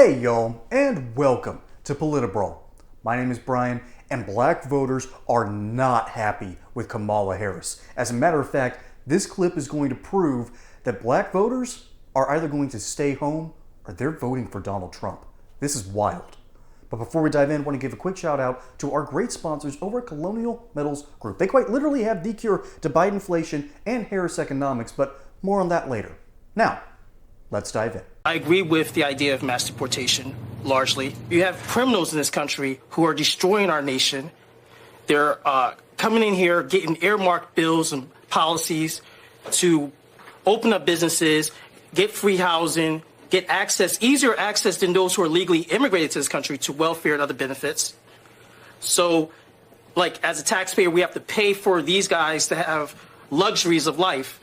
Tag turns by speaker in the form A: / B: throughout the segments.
A: Hey y'all, and welcome to Politibrawl. My name is Brian, and black voters are not happy with Kamala Harris. As a matter of fact, this clip is going to prove that black voters are either going to stay home or they're voting for Donald Trump. This is wild. But before we dive in, I want to give a quick shout out to our great sponsors over at Colonial Metals Group. They quite literally have the cure to Biden inflation and Harris economics, but more on that later. Now, let's dive in.
B: I agree with the idea of mass deportation, largely. You have criminals in this country who are destroying our nation. They're coming in here, getting earmarked bills and policies to open up businesses, get free housing, get access, easier access than those who are legally immigrated to this country to welfare and other benefits. So, like, as a taxpayer, we have to pay for these guys to have luxuries of life,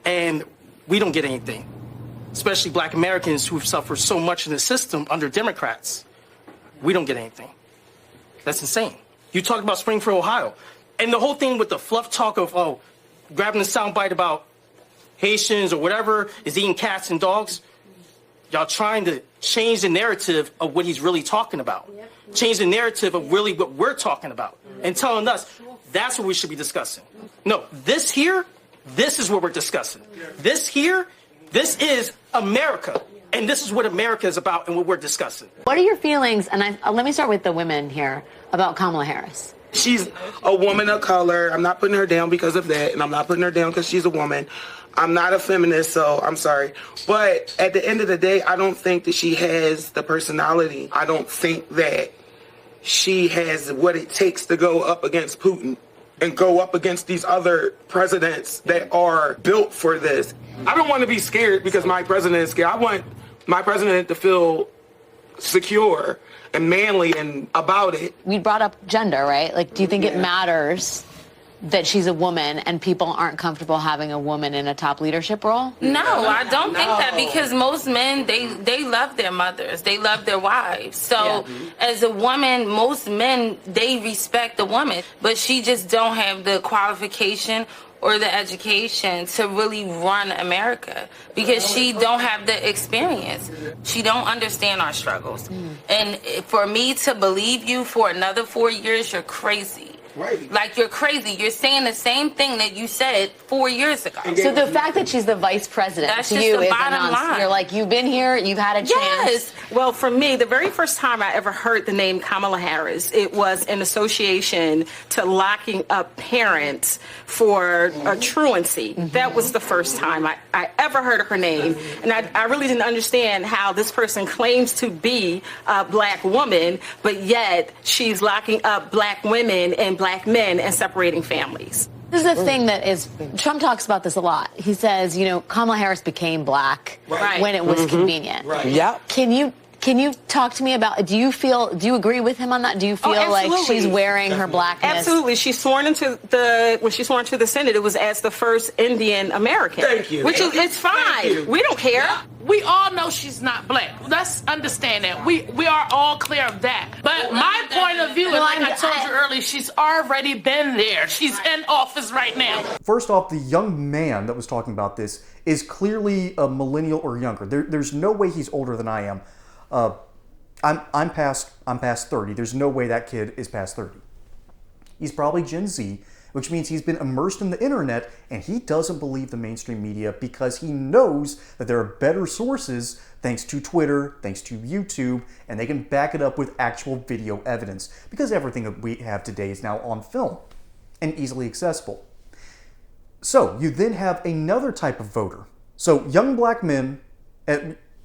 B: and we don't get anything. Especially black Americans who've suffered so much in the system under Democrats. We don't get anything. That's insane. You talked about Springfield, Ohio. And the whole thing with the fluff talk of, grabbing the soundbite about Haitians or whatever is eating cats and dogs. Y'all trying to change the narrative of what he's really talking about. Change the narrative of really what we're talking about. And telling us that's what we should be discussing. No, this here, this is what we're discussing. This here, this is America, and this is what America is about and what we're discussing.
C: What are your feelings, and let me start with the women here, about Kamala Harris?
D: She's a woman of color. I'm not putting her down because of that, and I'm not putting her down because she's a woman. I'm not a feminist, so I'm sorry. But at the end of the day, I don't think that she has the personality. I don't think that she has what it takes to go up against Putin and go up against these other presidents that are built for this. I don't want to be scared because my president is scared. I want my president to feel secure and manly and about it.
C: We brought up gender, right? Like, do you think it matters that she's a woman and people aren't comfortable having a woman in a top leadership role?
E: No, I don't think that, because most men, they love their mothers. They love their wives. So as a woman, most men, they respect the woman, but she just don't have the qualification or the education to really run America because she don't have the experience. She don't understand our struggles. And for me to believe you for another 4 years, you're crazy.
D: Right.
E: Like, you're crazy. You're saying the same thing that you said 4 years ago.
C: So the fact that she's the vice president
E: That's
C: to
E: just
C: you
E: the
C: is
E: bottom line.
C: You're like, you've been here, you've had a chance.
F: Yes. Well, for me, the very first time I ever heard the name Kamala Harris, it was in association to locking up parents for truancy. That was the first time I ever heard of her name. And I really didn't understand how this person claims to be a black woman, but yet she's locking up black women and black men and separating families.
C: This is the thing that is, Trump talks about this a lot. He says, Kamala Harris became black when it was convenient.
D: Right.
C: Yeah. Can you talk to me about, do you agree with him on that? Do you feel like she's wearing her blackness?
F: Absolutely. When she sworn into the Senate, it was as the first Indian American.
D: Thank you.
F: It's fine. We don't care.
G: We all know she's not black. Let's understand that. We are all clear of that. But my point of view is, like I told you earlier, she's already been there. She's in office right now.
A: First off, the young man that was talking about this is clearly a millennial or younger. There's no way he's older than I am. I'm past 30. There's no way that kid is past 30. He's probably Gen Z, which means he's been immersed in the internet, and he doesn't believe the mainstream media because he knows that there are better sources thanks to Twitter, thanks to YouTube, and they can back it up with actual video evidence because everything that we have today is now on film and easily accessible. So you then have another type of voter. So young black men,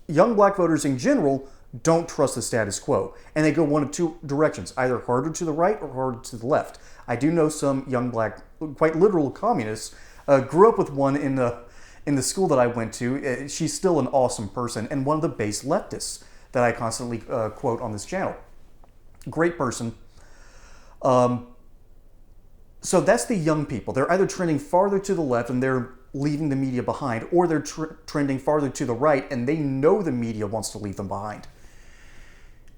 A: young black voters in general, don't trust the status quo, and they go one of two directions, either harder to the right or harder to the left. I do know some young black, quite literal communists. Grew up with one in the school that I went to. She's still an awesome person and one of the base leftists that I constantly quote on this channel. Great person. So that's the young people. They're either trending farther to the left and they're leaving the media behind, or they're trending farther to the right and they know the media wants to leave them behind.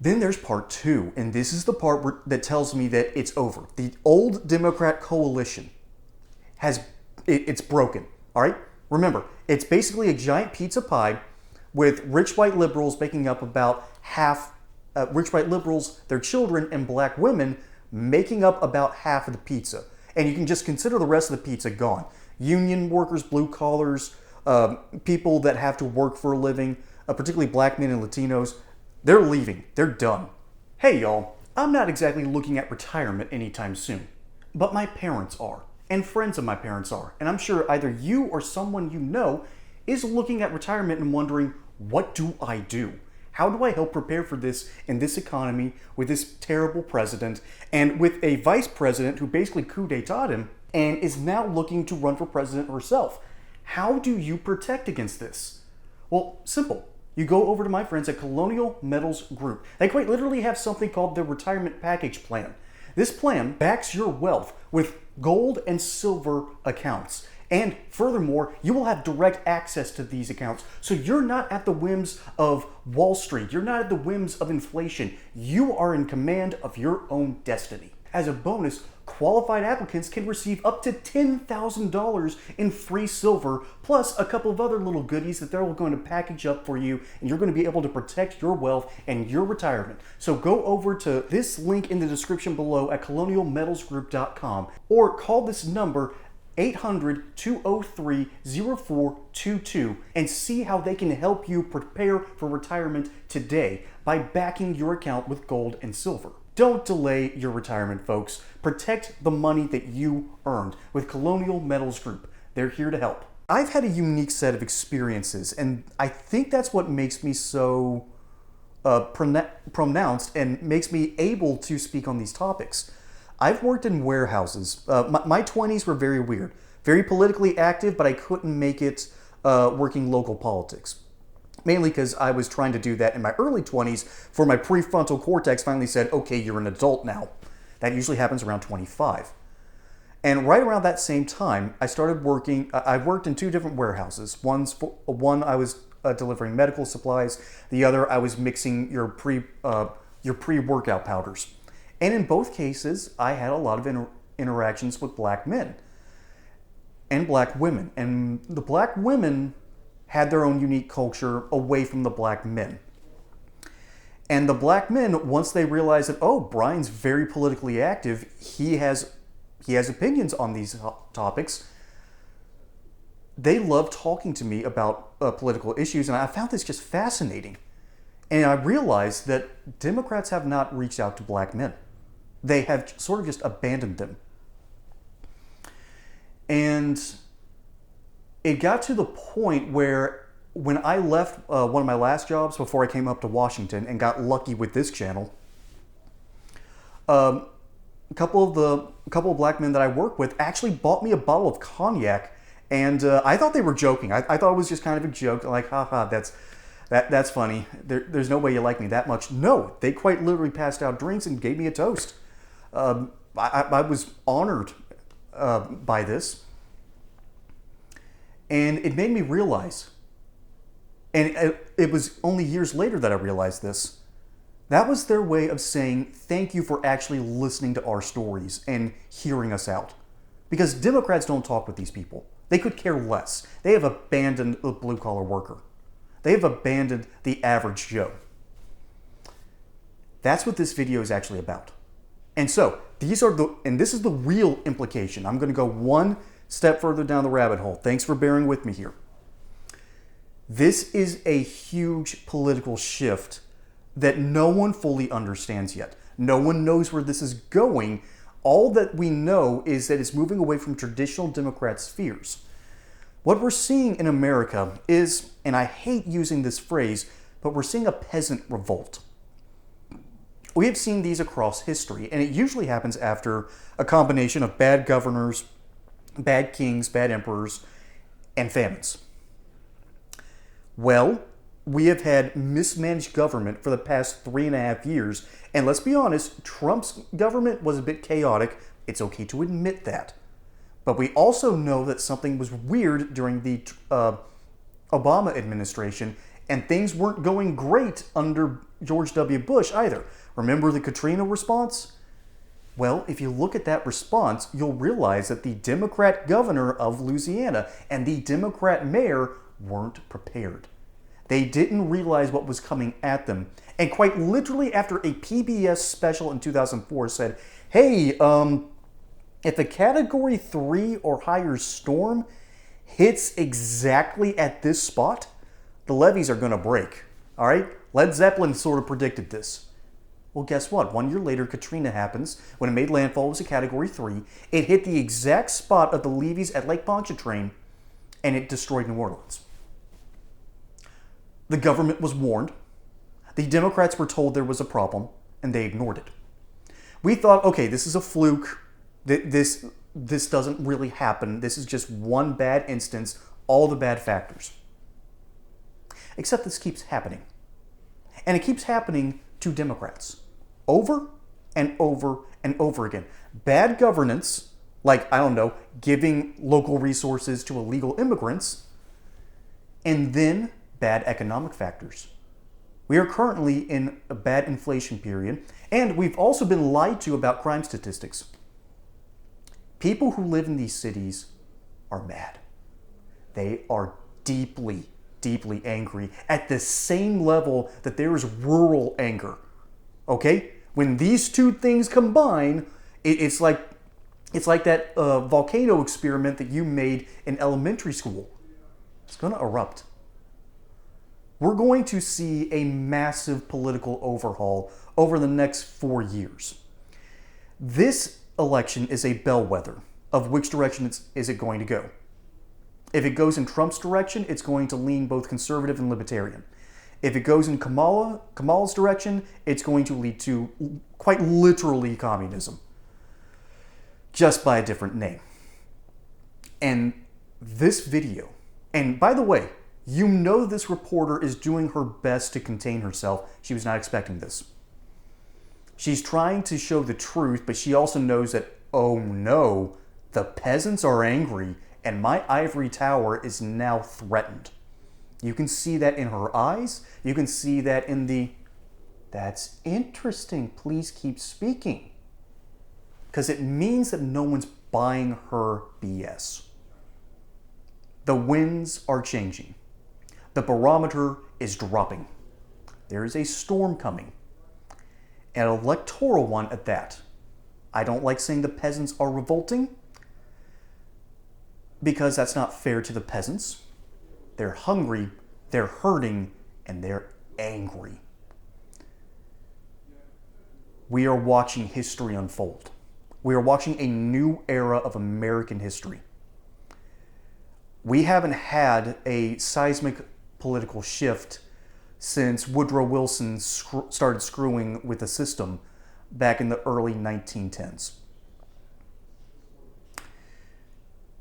A: Then there's part two, and this is the part that tells me that it's over. The old Democrat coalition it's broken, all right? Remember, it's basically a giant pizza pie with rich white liberals making up about half, rich white liberals, their children, and black women making up about half of the pizza. And you can just consider the rest of the pizza gone. Union workers, blue collars, people that have to work for a living, particularly black men and Latinos, they're leaving. They're done. Hey y'all, I'm not exactly looking at retirement anytime soon, but my parents are, and friends of my parents are, and I'm sure either you or someone you know is looking at retirement and wondering, what do I do? How do I help prepare for this in this economy with this terrible president and with a vice president who basically coup d'etat him and is now looking to run for president herself? How do you protect against this? Well, simple. You go over to my friends at Colonial Metals Group. They quite literally have something called the Retirement Package Plan. This plan backs your wealth with gold and silver accounts. And furthermore, you will have direct access to these accounts. So you're not at the whims of Wall Street. You're not at the whims of inflation. You are in command of your own destiny. As a bonus, qualified applicants can receive up to $10,000 in free silver, plus a couple of other little goodies that they're going to package up for you, and you're going to be able to protect your wealth and your retirement. So go over to this link in the description below at colonialmetalsgroup.com or call this number 800-203-0422 and see how they can help you prepare for retirement today by backing your account with gold and silver. Don't delay your retirement, folks. Protect the money that you earned with Colonial Metals Group. They're here to help. I've had a unique set of experiences, and I think that's what makes me so pronounced and makes me able to speak on these topics. I've worked in warehouses. My 20s were very weird. Very politically active, but I couldn't make it working local politics. Mainly because I was trying to do that in my early 20s before my prefrontal cortex finally said, okay, you're an adult now. That usually happens around 25. And right around that same time, I started working, I worked in two different warehouses. One I was delivering medical supplies. The other I was mixing your pre-workout powders. And in both cases, I had a lot of interactions with black men and black women. And the black women had their own unique culture away from the black men. And the black men, once they realized that, oh, Brian's very politically active, he has opinions on these topics, they loved talking to me about political issues, and I found this just fascinating. And I realized that Democrats have not reached out to black men. They have sort of just abandoned them. And it got to the point where when I left one of my last jobs before I came up to Washington and got lucky with this channel, a couple of black men that I work with actually bought me a bottle of cognac, and I thought they were joking. I thought it was just kind of a joke, like, haha, that's funny. There's no way you like me that much. No, they quite literally passed out drinks and gave me a toast. I was honored by this. And it made me realize, and it was only years later that I realized this, that was their way of saying thank you for actually listening to our stories and hearing us out. Because Democrats don't talk with these people. They could care less. They have abandoned the blue-collar worker. They have abandoned the average Joe. That's what this video is actually about. And so, this is the real implication. I'm going to go one step further down the rabbit hole. Thanks for bearing with me here. This is a huge political shift that no one fully understands yet. No one knows where this is going. All that we know is that it's moving away from traditional Democrat spheres. What we're seeing in America is, and I hate using this phrase, but we're seeing a peasant revolt. We have seen these across history, and it usually happens after a combination of bad governors, bad kings, bad emperors, and famines. Well, we have had mismanaged government for the past 3.5 years, and let's be honest, Trump's government was a bit chaotic. It's okay to admit that. But we also know that something was weird during the Obama administration, and things weren't going great under George W. Bush either. Remember the Katrina response? Well, if you look at that response, you'll realize that the Democrat governor of Louisiana and the Democrat mayor weren't prepared. They didn't realize what was coming at them. And quite literally after a PBS special in 2004 said, hey, if a Category 3 or higher storm hits exactly at this spot, the levees are going to break. All right? Led Zeppelin sort of predicted this. Well, guess what? 1 year later, Katrina happens. When it made landfall, it was a Category 3. It hit the exact spot of the levees at Lake Pontchartrain, and it destroyed New Orleans. The government was warned. The Democrats were told there was a problem, and they ignored it. We thought, okay, this is a fluke. This doesn't really happen. This is just one bad instance, all the bad factors. Except this keeps happening. And it keeps happening to Democrats. Over and over and over again. Bad governance, like, I don't know, giving local resources to illegal immigrants, and then bad economic factors. We are currently in a bad inflation period, and we've also been lied to about crime statistics. People who live in these cities are mad. They are deeply, deeply angry at the same level that there is rural anger. Okay? When these two things combine, it's like that volcano experiment that you made in elementary school. It's going to erupt. We're going to see a massive political overhaul over the next 4 years. This election is a bellwether of which direction is it going to go. If it goes in Trump's direction, it's going to lean both conservative and libertarian. If it goes in Kamala's direction, it's going to lead to quite literally communism, just by a different name. And this video, and by the way, you know this reporter is doing her best to contain herself. She was not expecting this. She's trying to show the truth, but she also knows that, oh no, the peasants are angry and my ivory tower is now threatened. You can see that in her eyes. You can see that in the, that's interesting, please keep speaking. Because it means that no one's buying her BS. The winds are changing. The barometer is dropping. There is a storm coming. An electoral one at that. I don't like saying the peasants are revolting, because that's not fair to the peasants. They're hungry, they're hurting, and they're angry. We are watching history unfold. We are watching a new era of American history. We haven't had a seismic political shift since Woodrow Wilson started screwing with the system back in the early 1910s.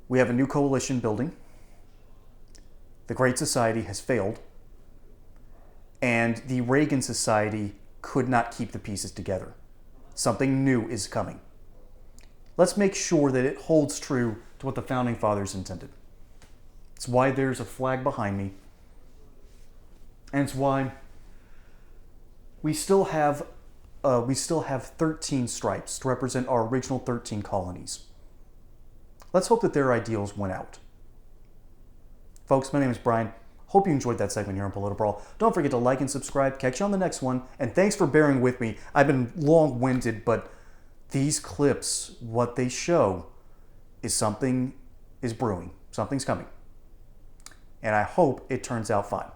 A: We have a new coalition building. The Great Society has failed, and the Reagan Society could not keep the pieces together. Something new is coming. Let's make sure that it holds true to what the Founding Fathers intended. It's why there's a flag behind me, and it's why we still have 13 stripes to represent our original 13 colonies. Let's hope that their ideals win out. Folks, my name is Brian. Hope you enjoyed that segment here on Political Brawl. Don't forget to like and subscribe. Catch you on the next one. And thanks for bearing with me. I've been long-winded, but these clips, what they show is something is brewing. Something's coming. And I hope it turns out fine.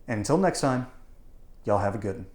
A: And until next time, y'all have a good one.